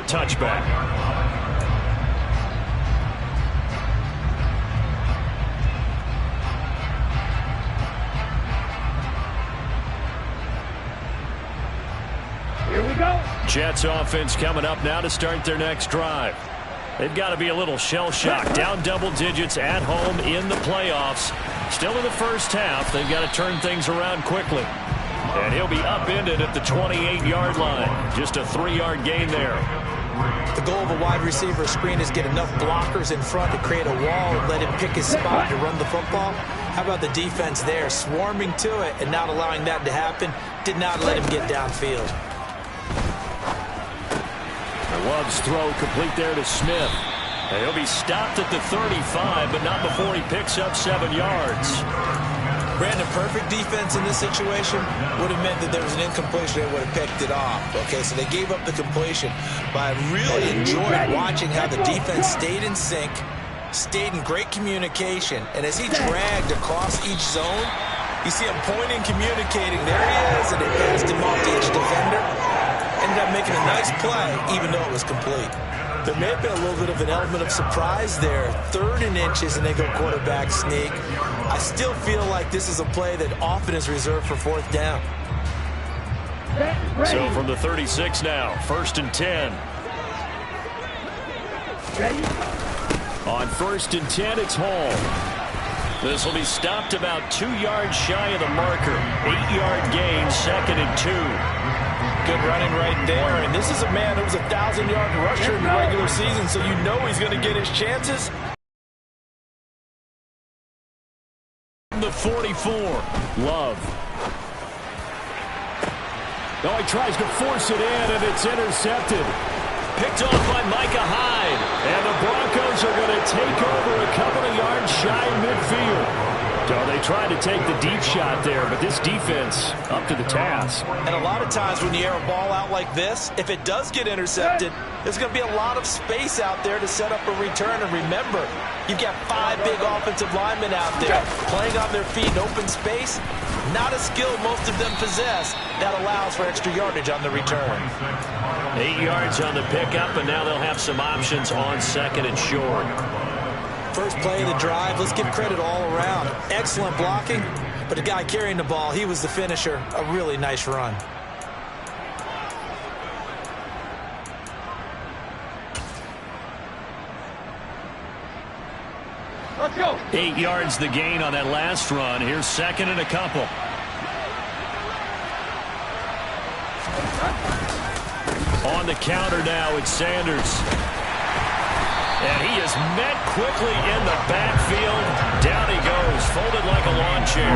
touchback. Here we go. Jets offense coming up now to start their next drive. They've got to be a little shell-shocked. Down double digits at home in the playoffs. Still in the first half. They've got to turn things around quickly. And he'll be upended at the 28-yard line. Just a 3-yard gain there. The goal of a wide receiver screen is get enough blockers in front to create a wall and let him pick his spot to run the football. How about the defense there, swarming to it and not allowing that to happen? Did not let him get downfield. Love's throw complete there to Smith. And he'll be stopped at the 35, but not before he picks up 7 yards. Brandon, perfect defense in this situation would have meant that there was an incompletion. They would have picked it off. Okay, so they gave up the completion. But I really enjoyed watching how the defense stayed in sync, stayed in great communication. And as he dragged across each zone, you see him pointing, communicating. There he is, and they passed him off to each defender. Ended up making a nice play, even though it was complete. There may have been a little bit of an element of surprise there. 3rd and inches, and they go quarterback sneak. I still feel like this is a play that often is reserved for 4th down. So from the 36 now, 1st and 10. Ready? On 1st and 10, it's Hall. This will be stopped about 2 yards shy of the marker. 8-yard gain, 2nd and 2. Good running right there. And this is a man that was a 1,000-yard rusher in the regular season, so you know he's going to get his chances. The 44, Love. Oh, he tries to force it in, and it's intercepted. Picked off by Micah Hyde. And the Broncos are going to take over a couple of yards shy of midfield. So they tried to take the deep shot there, but this defense up to the task. And a lot of times when you air a ball out like this, if it does get intercepted, there's going to be a lot of space out there to set up a return. And remember, you've got 5 big offensive linemen out there playing on their feet in open space. Not a skill most of them possess that allows for extra yardage on the return. 8 yards on the pickup, and now they'll have some options on 2nd and short. First play of the drive, let's give credit all around. Excellent blocking, but the guy carrying the ball, he was the finisher. A really nice run. Let's go. 8 yards the gain on that last run. Here's 2nd and a couple. On the counter now, it's Sanders. And he is met quickly in the backfield. Down he goes, folded like a lawn chair.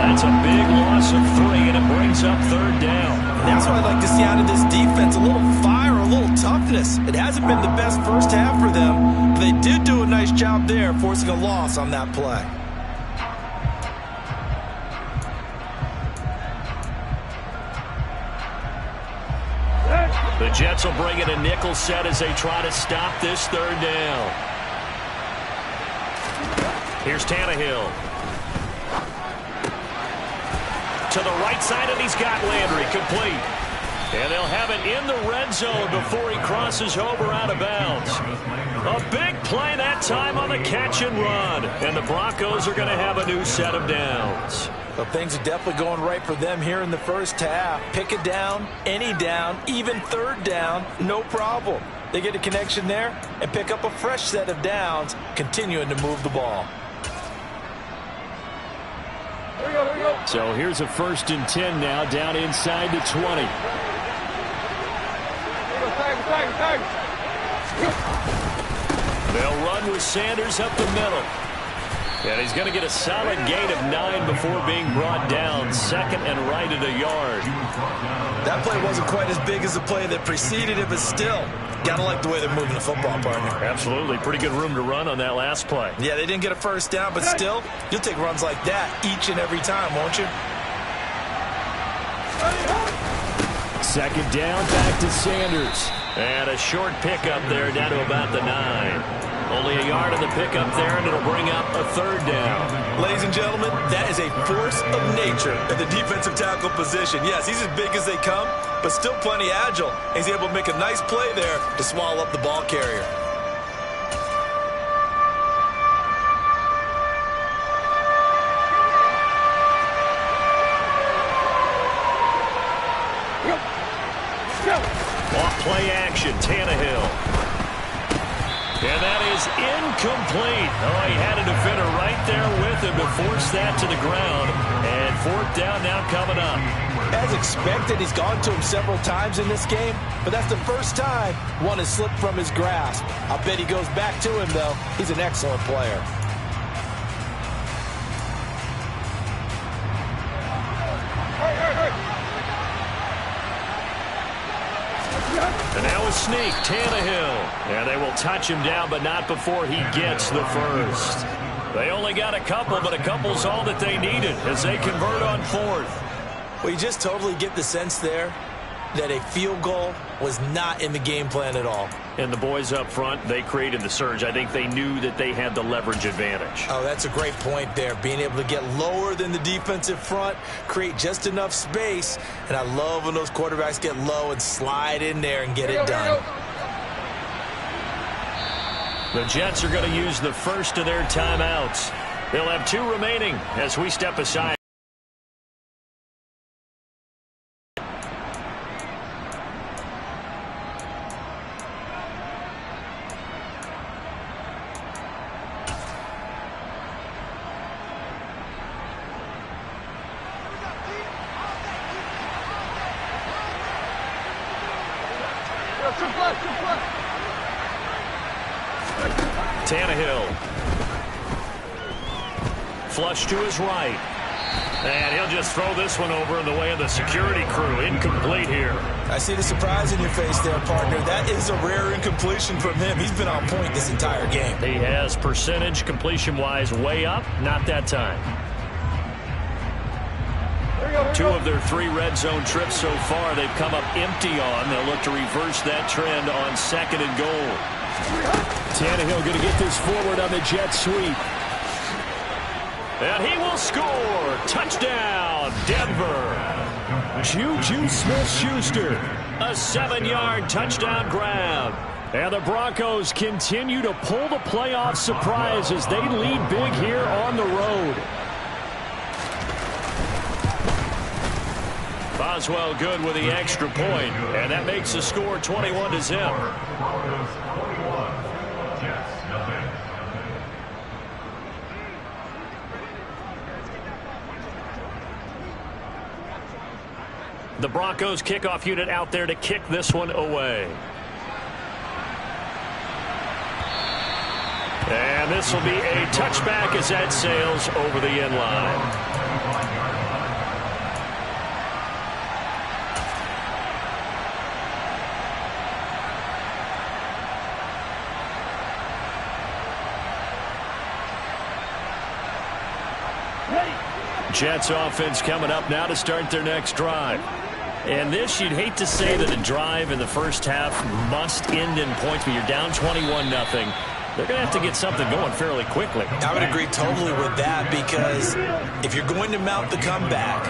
That's a big loss of 3, and it brings up 3rd down. And that's what I'd like to see out of this defense, a little fire, a little toughness. It hasn't been the best first half for them, but they did do a nice job there, forcing a loss on that play. The Jets will bring in a nickel set as they try to stop this 3rd down. Here's Tannehill. To the right side, and he's got Landry complete. And they'll have it in the red zone before he crosses over out of bounds. A big play that time on the catch and run. And the Broncos are going to have a new set of downs. Well, things are definitely going right for them here in the first half. Pick a down, any down, even 3rd down, no problem. They get a connection there and pick up a fresh set of downs, continuing to move the ball. Here we go, here we go. So here's a 1st and 10 now, down inside the 20. Tag. They'll run with Sanders up the middle. And he's going to get a solid gain of 9 before being brought down. 2nd and right at a yard. That play wasn't quite as big as the play that preceded it, but still, got to like the way they're moving the football, partner. Absolutely. Pretty good room to run on that last play. Yeah, they didn't get a first down, but still, you'll take runs like that each and every time, won't you? 2nd down, back to Sanders. And a short pickup there down to about the 9. Only a yard of the pickup there, and it'll bring up a third down. Ladies and gentlemen, that is a force of nature at the defensive tackle position. Yes, he's as big as they come, but still plenty agile. He's able to make a nice play there to swallow up the ball carrier. Off play action, Tannehill. And that is incomplete. Oh, he had a defender right there with him to force that to the ground. And fourth down now coming up. As expected, he's gone to him several times in this game, but that's the first time one has slipped from his grasp. I'll bet he goes back to him, though. He's an excellent player. And now a sneak, Tannehill. And they will touch him down, but not before he gets the first. They only got a couple, but a couple's all that they needed as they convert on fourth. Well, you just totally get the sense there that a field goal was not in the game plan at all. And the boys up front, they created the surge. I think they knew that they had the leverage advantage. Oh, that's a great point there. Being able to get lower than the defensive front, create just enough space. And I love when those quarterbacks get low and slide in there and get it done. The Jets are going to use the first of their timeouts. They'll have 2 remaining as we step aside. Tannehill. Flush to his right. And he'll just throw this one over in the way of the security crew. Incomplete here. I see the surprise in your face there, partner. That is a rare incompletion from him. He's been on point this entire game. He has percentage completion-wise way up. Not that time. 2 of their 3 red zone trips so far they've come up empty on. They'll look to reverse that trend on 2nd and goal. Tannehill going to get this forward on the jet sweep. And he will score. Touchdown, Denver. Juju Smith-Schuster. A 7-yard touchdown grab. And the Broncos continue to pull the playoff surprise as they lead big here on the road. Boswell good with the extra point, and that makes the score 21-0. The Broncos kickoff unit out there to kick this one away. And this will be a touchback as that sails over the end line. Jets offense coming up now to start their next drive. And this, you'd hate to say that a drive in the first half must end in points, but you're down 21-0. They're going to have to get something going fairly quickly. I would agree totally with that, because if you're going to mount the comeback,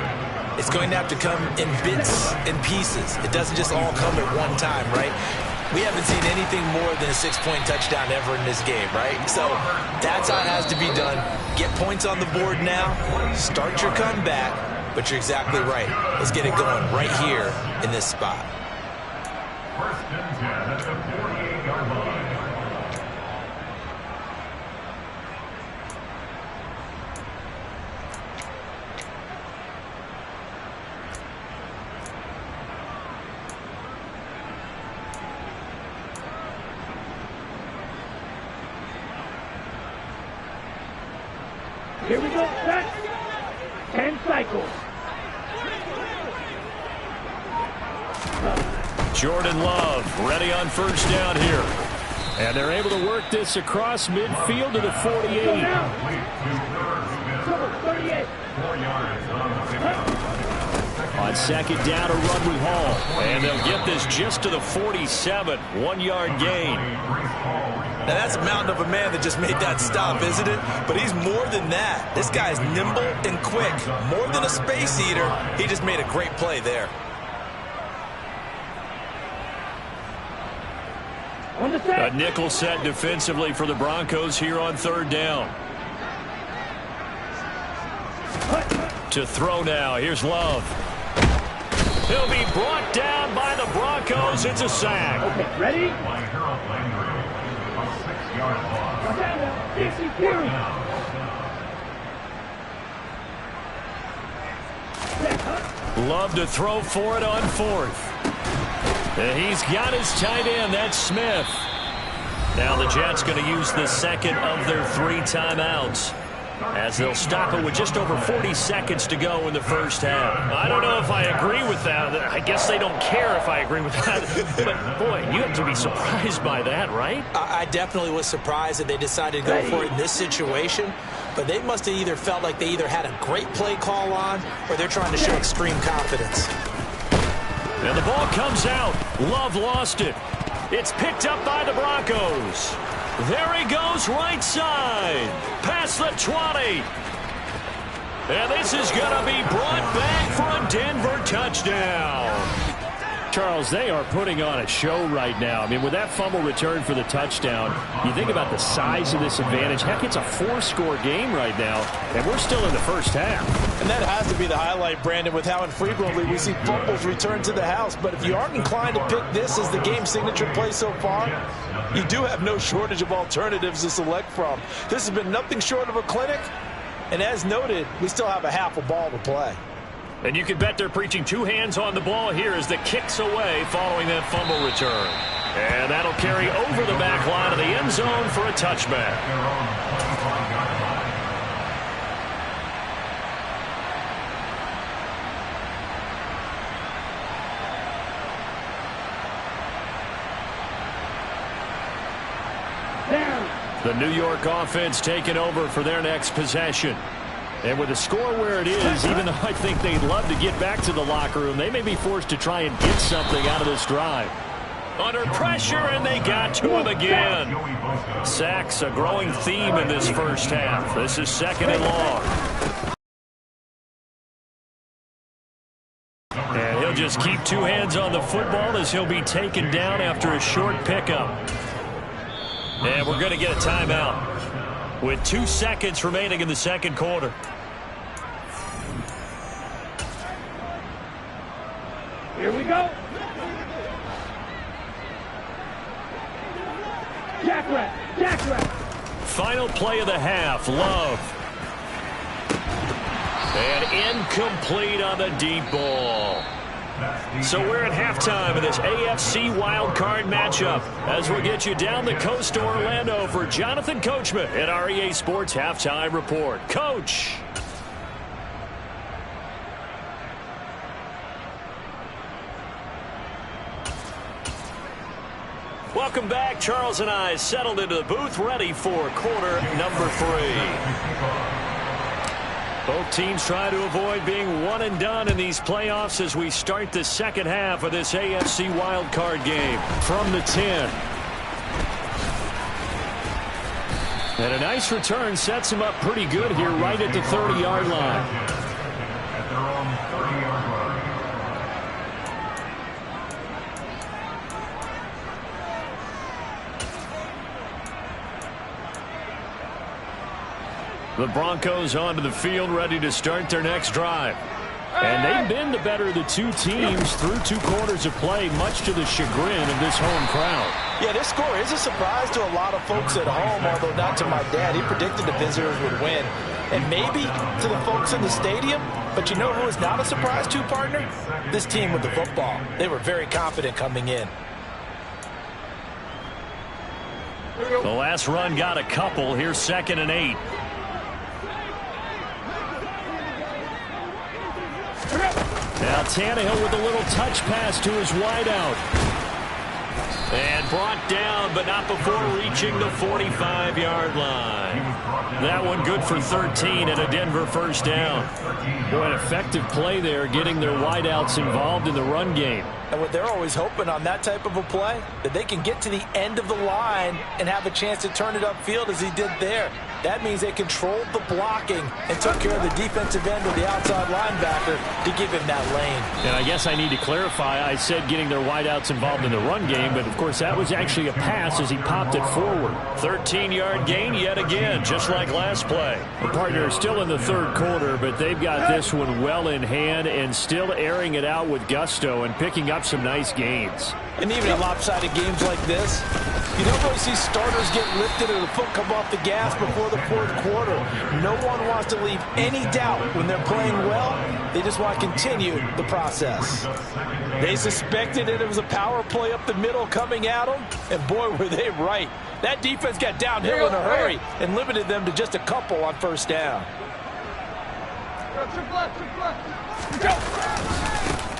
it's going to have to come in bits and pieces. It doesn't just all come at one time, right? We haven't seen anything more than a 6-point touchdown ever in this game, right? So that's how it has to be done. Get points on the board now. Start your comeback. But you're exactly right. Let's get it going right here in this spot. First and 10 at the 48-yard line. Here we go, set. 10 cycles. Jordan Love ready on first down here. And they're able to work this across midfield to the 48. 38. On second down, a run with Hall. And they'll get this just to the 47. 1-yard gain. Now, that's a mountain of a man that just made that stop, isn't it? But he's more than that. This guy's nimble and quick. More than a space eater. He just made a great play there. A nickel set defensively for the Broncos here on third down. To throw now. Here's Love. He'll be brought down by the Broncos. It's a sack. Okay, ready? By Harold Landry. A 6-yard loss. Love to throw for it on fourth. And he's got his tight end. That's Smith. Now the Jets going to use the second of their 3 timeouts, as they'll stop it with just over 40 seconds to go in the first half. I don't know if I agree with that. I guess they don't care if I agree with that. But, boy, you have to be surprised by that, right? I definitely was surprised that they decided to go for it in this situation. But they must have either felt like they either had a great play call on, or they're trying to show extreme confidence. And the ball comes out. Love lost it. It's picked up by the Broncos. There he goes, right side. Past the 20. And this is going to be brought back for a Denver touchdown. Charles, they are putting on a show right now. I mean, with that fumble return for the touchdown, you think about the size of this advantage. Heck, it's a 4-score game right now, and we're still in the first half. And that has to be the highlight, Brandon, with how infrequently we see fumbles return to the house. But if you aren't inclined to pick this as the game signature play so far, you do have no shortage of alternatives to select from. This has been nothing short of a clinic. And as noted, we still have a half a ball to play. And you can bet they're preaching 2 hands on the ball here as the kick's away following that fumble return. And that'll carry over the back line of the end zone for a touchback. The New York offense taking over for their next possession. And with the score where it is, even though I think they'd love to get back to the locker room, they may be forced to try and get something out of this drive. Under pressure, and they got to him again. Sacks, a growing theme in this first half. This is second and long. And he'll just keep 2 hands on the football as he'll be taken down after a short pickup. And we're going to get a timeout with 2 seconds remaining in the second quarter. Here we go. Jackrabbit. Final play of the half. Love. And incomplete on the deep ball. So we're at halftime of this AFC wildcard matchup as we'll get you down the coast to Orlando for Jonathan Coachman at our EA Sports Halftime Report. Coach. Welcome back. Charles and I settled into the booth ready for quarter number 3. Both teams try to avoid being one and done in these playoffs as we start the second half of this AFC wildcard game from the 10. And a nice return sets him up pretty good here right at the 30-yard line. At their own 30-yard line. The Broncos onto the field ready to start their next drive. And they've been the better of the 2 teams through 2 quarters of play, much to the chagrin of this home crowd. Yeah, this score is a surprise to a lot of folks at home, although not to my dad. He predicted the visitors would win. And maybe to the folks in the stadium, but you know who is not a surprise to, partner? This team with the football. They were very confident coming in. The last run got a couple. Here's 2nd and 8. Now Tannehill with a little touch pass to his wideout. And brought down, but not before reaching the 45-yard line. That one good for 13 and a Denver first down. Boy, an effective play there, getting their wideouts involved in the run game. And what they're always hoping on that type of a play, that they can get to the end of the line and have a chance to turn it upfield as he did there. That means they controlled the blocking and took care of the defensive end of the outside linebacker to give him that lane. And I guess I need to clarify, I said getting their wideouts involved in the run game, but of course that was actually a pass as he popped it forward. 13-yard gain yet again, just like last play. The partner is still in the third quarter, but they've got this one well in hand and still airing it out with gusto and picking up some nice gains. And even in lopsided games like this, you don't really see starters get lifted or the foot come off the gas before the fourth quarter. No one wants to leave any doubt when they're playing well. They just want to continue the process. They suspected that it was a power play up the middle coming at them, and boy, were they right. That defense got downhill in a hurry and limited them to just a couple on first down.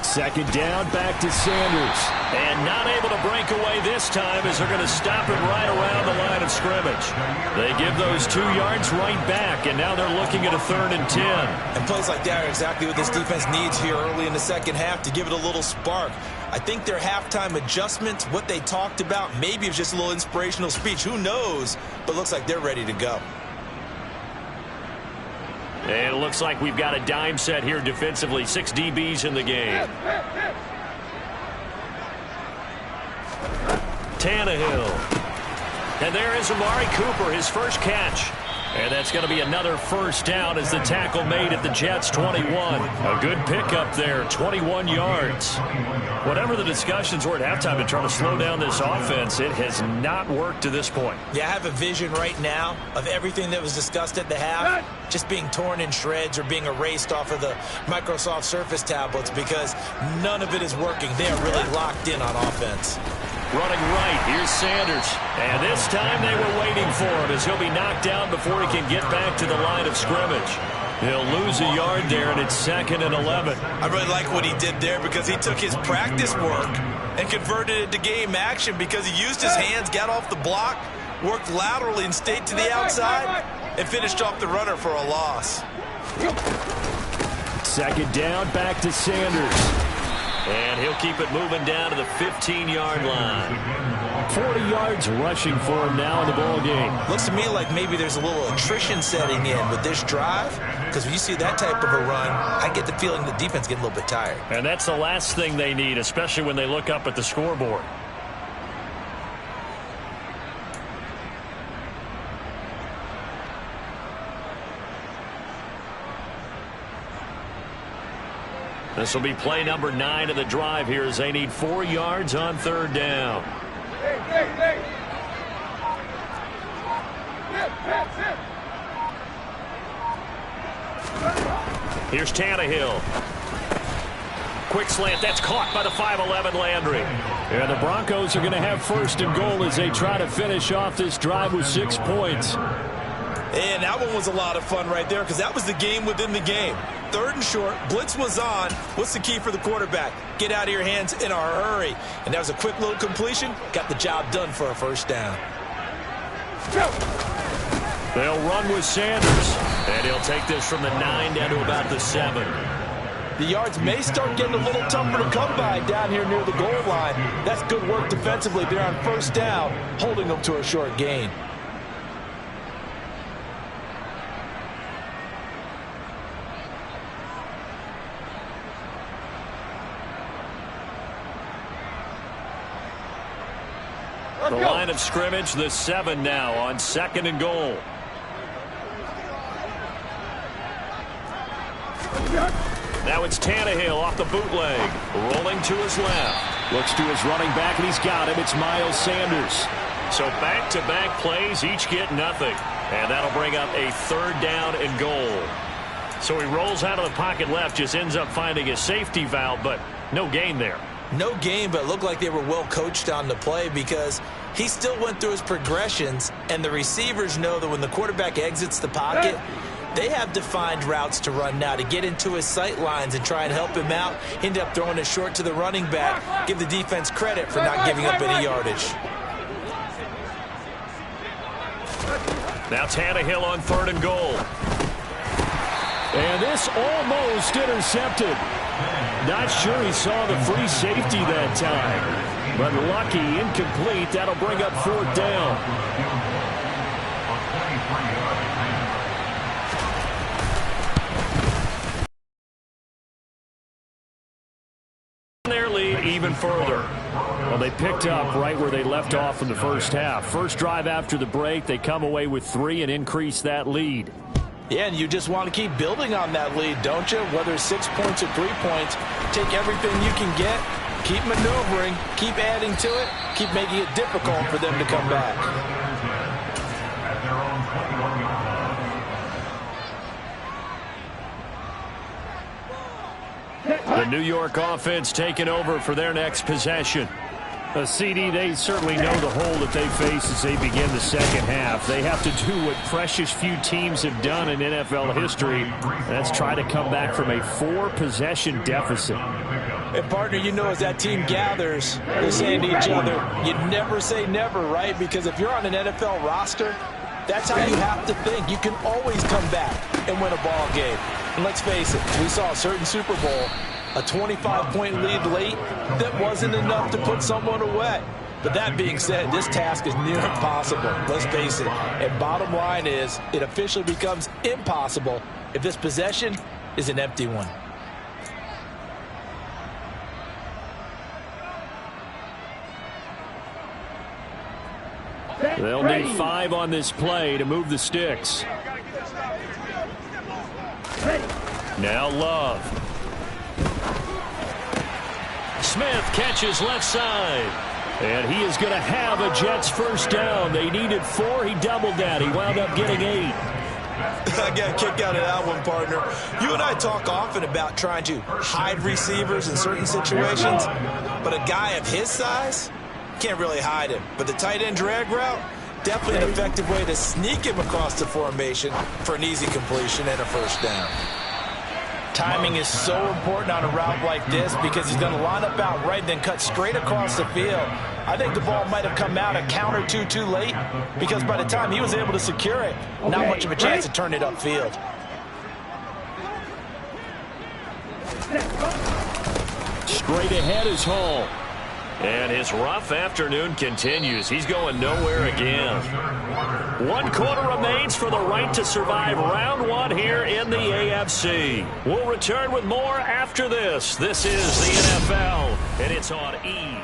Second down, back to Sanders. And not able to break away this time as they're going to stop it right around the line of scrimmage. They give those 2 yards right back, and now they're looking at a 3rd and 10. And plays like that are exactly what this defense needs here early in the second half to give it a little spark. I think their halftime adjustments, what they talked about, maybe it's just a little inspirational speech. Who knows? But looks like they're ready to go. And it looks like we've got a dime set here defensively. 6 DBs in the game. Tannehill. And there is Amari Cooper, his first catch. And that's going to be another first down as the tackle made at the Jets' 21. A good pickup there, 21 yards. Whatever the discussions were at halftime to try to slow down this offense, it has not worked to this point. Yeah, I have a vision right now of everything that was discussed at the half just being torn in shreds or being erased off of the Microsoft Surface tablets because none of it is working. They are really locked in on offense. Running right, here's Sanders. And this time they were waiting for him as he'll be knocked down before he can get back to the line of scrimmage. He'll lose a yard there, and it's 2nd and 11. I really like what he did there because he took his practice work and converted it to game action because he used his hands, got off the block, worked laterally and stayed to the outside, and finished off the runner for a loss. Second down, back to Sanders. And he'll keep it moving down to the 15-yard line. 40 yards rushing for him now in the ball game. Looks to me like maybe there's a little attrition setting in with this drive, because when you see that type of a run, I get the feeling the defense getting a little bit tired. And that's the last thing they need, especially when they look up at the scoreboard. This will be play number 9 of the drive here as they need 4 yards on 3rd down. Here's Tannehill. Quick slant. That's caught by the 5'11" Landry. And the Broncos are going to have 1st and goal as they try to finish off this drive with 6 points. And that one was a lot of fun right there because that was the game within the game. 3rd and short, blitz was on. What's the key for the quarterback? Get out of your hands in a hurry. And that was a quick little completion. Got the job done for a 1st down. They'll run with Sanders. And he'll take this from the 9 down to about the 7. The yards may start getting a little tougher to come by down here near the goal line. That's good work defensively there on 1st down, holding them to a short gain. The line of scrimmage, the 7 now on 2nd and goal. Now it's Tannehill off the bootleg, rolling to his left. Looks to his running back, and he's got him. It's Miles Sanders. So back-to-back plays, each get nothing. And that'll bring up a 3rd down and goal. So he rolls out of the pocket left, just ends up finding a safety valve, but no gain there. No game, but it looked like they were well coached on the play because he still went through his progressions, and the receivers know that when the quarterback exits the pocket, They have defined routes to run now to get into his sight lines and try and help him out. He ended up throwing it short to the running back. Give the defense credit for not giving up any yardage. Now Tannehill on 3rd and goal. And this almost intercepted. Not sure he saw the free safety that time. But lucky, incomplete. That'll bring up 4th down. Their lead even further. Well, they picked up right where they left off in the first half. First drive after the break, they come away with 3 and increase that lead. Yeah, and you just want to keep building on that lead, don't you? Whether it's 6 points or 3 points, take everything you can get, keep maneuvering, keep adding to it, keep making it difficult for them to come back. At their own 21-yard line. The New York offense taking over for their next possession. A CD, they certainly know the hole that they face as they begin the second half. They have to do what precious few teams have done in NFL history. That's try to come back from a 4-possession deficit. And, partner, you know as that team gathers, they're saying to each other, you never say never, right? Because if you're on an NFL roster, that's how you have to think. You can always come back and win a ball game. And let's face it, we saw a certain Super Bowl, a 25-point lead late, that wasn't enough to put someone away. But that being said, this task is near impossible. Let's face it. And bottom line is, it officially becomes impossible if this possession is an empty one. They'll need 5 on this play to move the sticks. Now Love. Smith catches left side. And he is going to have a Jets first down. They needed 4. He doubled that. He wound up getting 8. I got a kick out of that one, partner. You and I talk often about trying to hide receivers in certain situations, but a guy of his size can't really hide him. But the tight end drag route, definitely an effective way to sneak him across the formation for an easy completion and a first down. Timing is so important on a route like this because he's going to line up out right and then cut straight across the field. I think the ball might have come out a count or two too late because by the time he was able to secure it, not much of a chance to turn it upfield. Straight ahead is Hall. And his rough afternoon continues. He's going nowhere again. 1 quarter remains for the right to survive round 1 here in the AFC. We'll return with more after this. This is the NFL, and it's on E!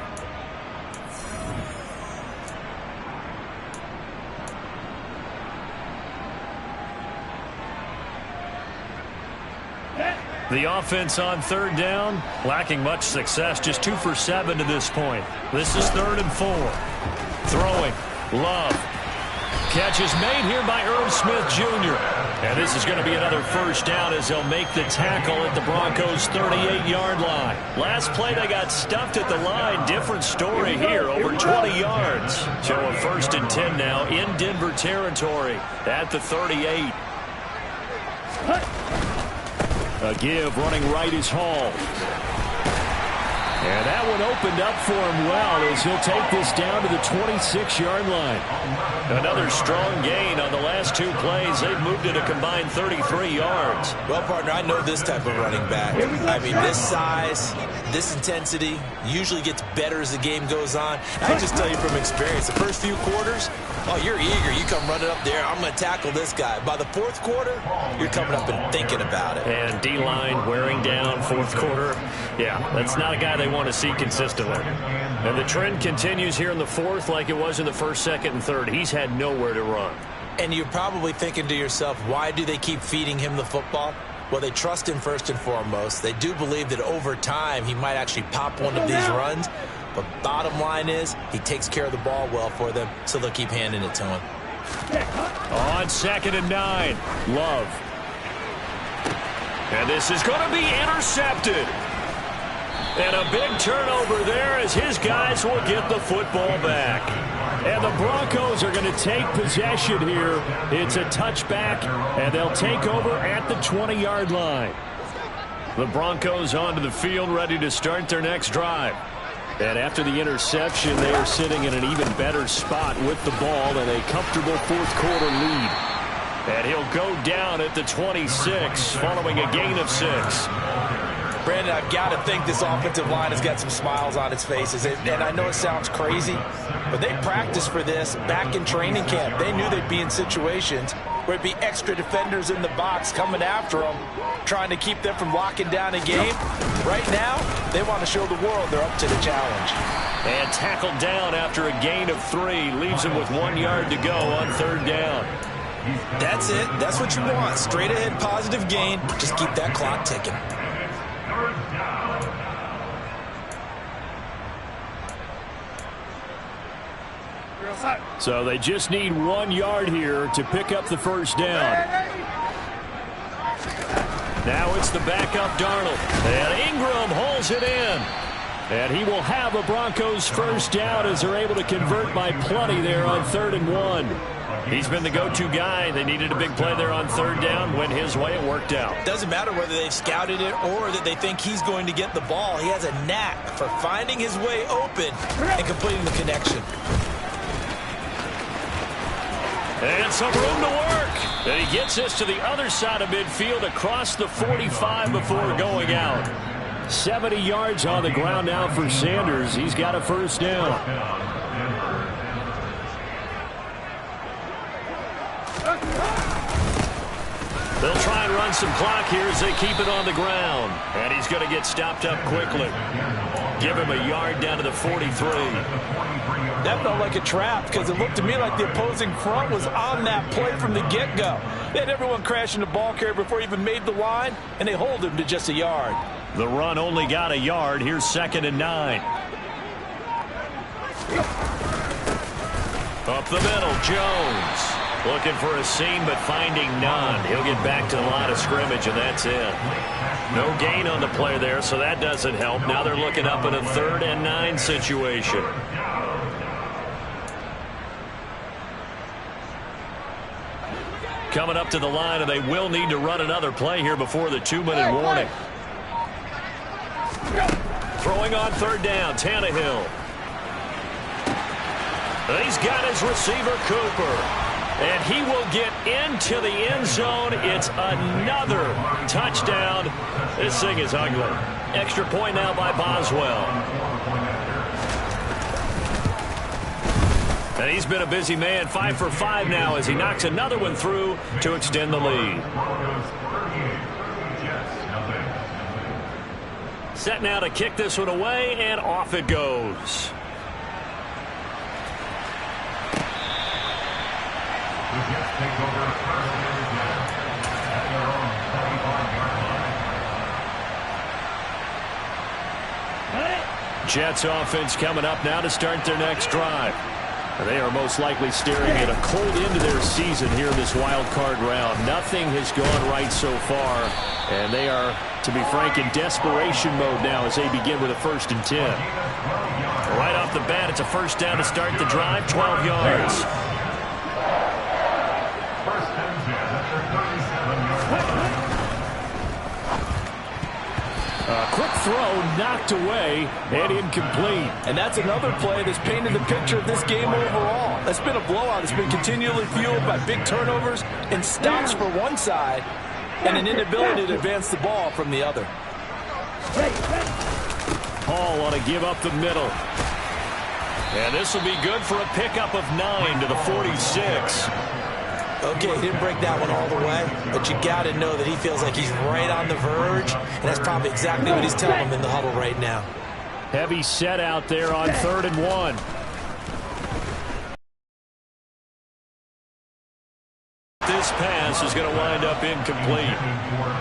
The offense on 3rd down, lacking much success, just 2 for 7 to this point. This is 3rd and 4. Throwing, Love. Catch is made here by Irv Smith Jr. And this is going to be another first down as they'll make the tackle at the Broncos' 38-yard line. Last play they got stuffed at the line. Different story here, over 20 yards. So a 1st and 10 now in Denver territory at the 38. A give, running right is Hall. And that one opened up for him well as he'll take this down to the 26-yard line. Another strong gain on the last 2 plays. They've moved it a combined 33 yards. Well, partner, I know this type of running back. I mean, this size, this intensity usually gets better as the game goes on. I just tell you from experience, the first few quarters, oh, you're eager. You come running up there. I'm going to tackle this guy. By the 4th quarter, you're coming up and thinking about it. And D-line wearing down 4th quarter. Yeah, that's not a guy they want to see consistently. And the trend continues here in the 4th like it was in the 1st, 2nd, and 3rd. He's had nowhere to run. And you're probably thinking to yourself, why do they keep feeding him the football? Well, they trust him first and foremost. They do believe that over time he might actually pop one of these runs. But bottom line is, he takes care of the ball well for them, so they'll keep handing it to him. On 2nd and 9, Love. And this is going to be intercepted. And a big turnover there as his guys will get the football back. And the Broncos are going to take possession here. It's a touchback, and they'll take over at the 20-yard line. The Broncos onto the field, ready to start their next drive. And after the interception, they are sitting in an even better spot with the ball and a comfortable fourth-quarter lead. And he'll go down at the 26 following a gain of 6. Brandon, I've got to think this offensive line has got some smiles on its faces. And I know it sounds crazy, but they practiced for this back in training camp. They knew they'd be in situations where it'd be extra defenders in the box coming after them, trying to keep them from locking down a game. Right now, they want to show the world they're up to the challenge. And tackled down after a gain of 3. Leaves him with 1 yard to go on 3rd down. That's it. That's what you want. Straight ahead positive gain. Just keep that clock ticking. So they just need 1 yard here to pick up the first down. Now it's the backup Darnold. And Ingram holds it in. And he will have a Broncos first down as they're able to convert by plenty there on 3rd and 1. He's been the go-to guy. They needed a big play there on 3rd down. Went his way. It worked out. Doesn't matter whether they've scouted it or that they think he's going to get the ball. He has a knack for finding his way open and completing the connection. And some room to work. And he gets this to the other side of midfield across the 45 before going out. 70 yards on the ground now for Sanders. He's got a first down. They'll try and run some clock here as they keep it on the ground. And he's going to get stopped up quickly. Give him a yard down to the 43. That felt like a trap because it looked to me like the opposing front was on that play from the get-go. They had everyone crashing the ball carrier before he even made the line, and they hold him to just a yard. The run only got a yard. Here's 2nd and 9. Up the middle, Jones. Looking for a seam, but finding none. He'll get back to the line of scrimmage, and that's it. No gain on the play there, so that doesn't help. Now they're looking up in a 3rd and 9 situation. Coming up to the line, and they will need to run another play here before the 2-minute warning. Throwing on 3rd down, Tannehill. He's got his receiver, Cooper. And he will get into the end zone. It's another touchdown. This thing is ugly. Extra point now by Boswell. And he's been a busy man. 5 for 5 now as he knocks another one through to extend the lead. Set now to kick this one away, and off it goes. Jets offense coming up now to start their next drive. They are most likely staring at a cold end to their season here in this wild card round. Nothing has gone right so far, and they are, to be frank, in desperation mode now as they begin with a 1st and 10. Right off the bat, it's a first down to start the drive, 12 yards. Quick throw knocked away and incomplete. And that's another play that's painted the picture of this game overall. That's been a blowout. It's been continually fueled by big turnovers and stops for one side and an inability to advance the ball from the other. Hall ought to give up the middle. And this will be good for a pickup of 9 to the 46. Okay, he didn't break that one all the way, but you got to know that he feels like he's right on the verge, and that's probably exactly what he's telling him in the huddle right now. Heavy set out there on 3rd and 1. This pass is going to wind up incomplete.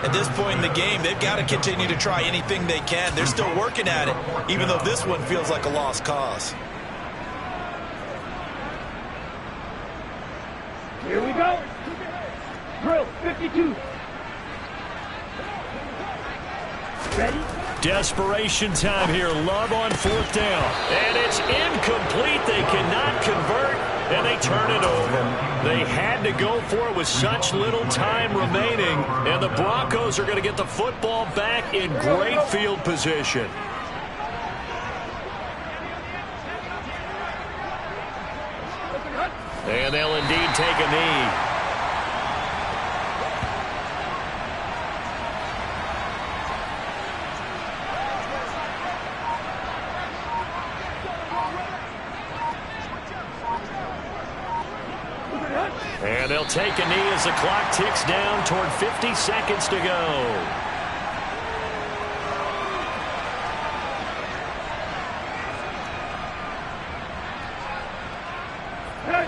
At this point in the game, they've got to continue to try anything they can. They're still working at it, even though this one feels like a lost cause. Here we go. Drill 52. Ready? desperation time here. Love on 4th down. And it's incomplete. They cannot convert, and they turn it over. They had to go for it with such little time remaining, and the Broncos are going to get the football back in great field position. And they'll indeed take a knee. And they'll take a knee as the clock ticks down toward 50 seconds to go.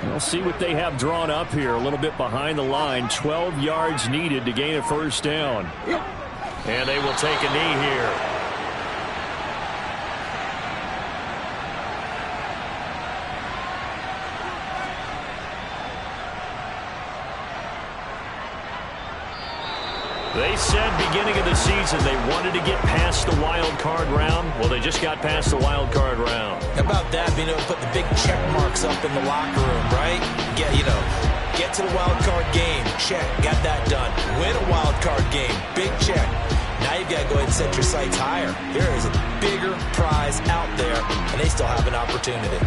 We'll see what they have drawn up here. A little bit behind the line. 12 yards needed to gain a 1st down. And they will take a knee here. They said beginning of the season they wanted to get past the wild card round. Well, they just got past the wild card round. How about that? Being able to put the big check marks up in the locker room, right? Get to the wild card game. Check. Got that done. Win a wild card game. Big check. Now you've got to go ahead and set your sights higher. There is a bigger prize out there, and they still have an opportunity.